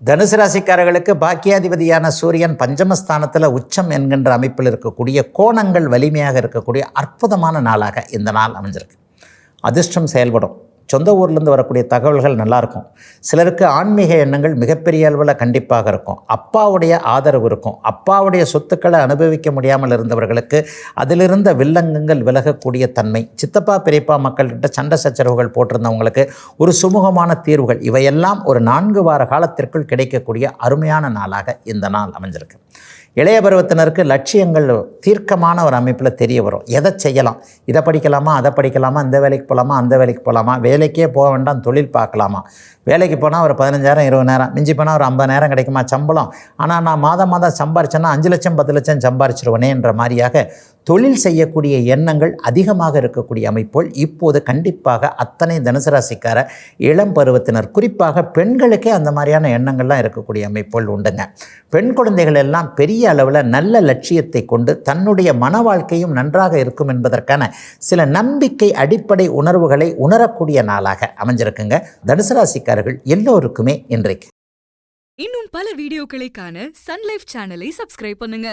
தனுசு ராசிக்காரர்களுக்கு பாக்கியாதிபதியான சூரியன் பஞ்சமஸ்தானத்தில் உச்சம் என்கின்ற அமைப்பில் இருக்கக்கூடிய கோணங்கள் வலிமையாக இருக்கக்கூடிய அற்புதமான நாளாக இந்த நாள் அமைஞ்சிருக்கு. அதிர்ஷ்டம் செயல்படும். சொந்த ஊர்லேருந்து வரக்கூடிய தகவல்கள் நல்லாயிருக்கும். சிலருக்கு ஆன்மீக எண்ணங்கள் மிகப்பெரிய அளவில் கண்டிப்பாக இருக்கும். அப்பாவுடைய ஆதரவு இருக்கும். அப்பாவுடைய சொத்துக்களை அனுபவிக்க முடியாமல் இருந்தவர்களுக்கு அதிலிருந்த வில்லங்கங்கள் விலகக்கூடிய தன்மை, சித்தப்பா பெரியப்பா மக்கள்கிட்ட சண்டை சச்சரவுகள் போட்டிருந்தவங்களுக்கு ஒரு சுமூகமான தீர்வுகள், இவையெல்லாம் ஒரு 4 வார காலத்திற்குள் கிடைக்கக்கூடிய அருமையான நாளாக இந்த நாள் அமைஞ்சிருக்கு. இளைய பருவத்தினருக்கு லட்சியங்கள் தீர்க்கமான ஒரு அமைப்பில் தெரிய வரும். எதை செய்யலாம், இதை படிக்கலாமா, அதை படிக்கலாமா, இந்த வேலைக்கு போகலாமா, அந்த வேலைக்கு போகலாமா, வேலைக்கே போக வேண்டாம், தொழில் பார்க்கலாமா, வேலைக்கு போனால் ஒரு 15,000 20,000, மிஞ்சி போனால் ஒரு 50,000 கிடைக்குமா சம்பளம், ஆனால் நான் மாதம் சம்பாரிச்சேன்னா 5 லட்சம் 10 லட்சம் சம்பாரிச்சிருவனே என்ற மாதிரியாக தொழில் செய்யக்கூடிய எண்ணங்கள் அதிகமாக இருக்கக்கூடிய அமைப்போல் இப்போது கண்டிப்பாக அத்தனை தனுசு ராசிக்கார இளம் பருவத்தினர், குறிப்பாக பெண்களுக்கே அந்த மாதிரியான எண்ணங்கள்லாம் இருக்கக்கூடிய அமைப்போல் உண்டுங்க. பெண் குழந்தைகள் எல்லாம் பெரிய அளவில் நல்ல லட்சியத்தை கொண்டு தன்னுடைய மன வாழ்க்கையும் நன்றாக இருக்கும் என்பதற்கான சில நம்பிக்கை அடிப்படை உணர்வுகளை உணரக்கூடிய நாளாக அமைஞ்சிருக்குங்க. தனுசு ராசிக்காரர்கள் எல்லோருக்குமே இன்றைக்கு இன்னும் பல வீடியோக்களை காண சன் லைஃப் சேனலை சப்ஸ்கிரைப் பண்ணுங்க.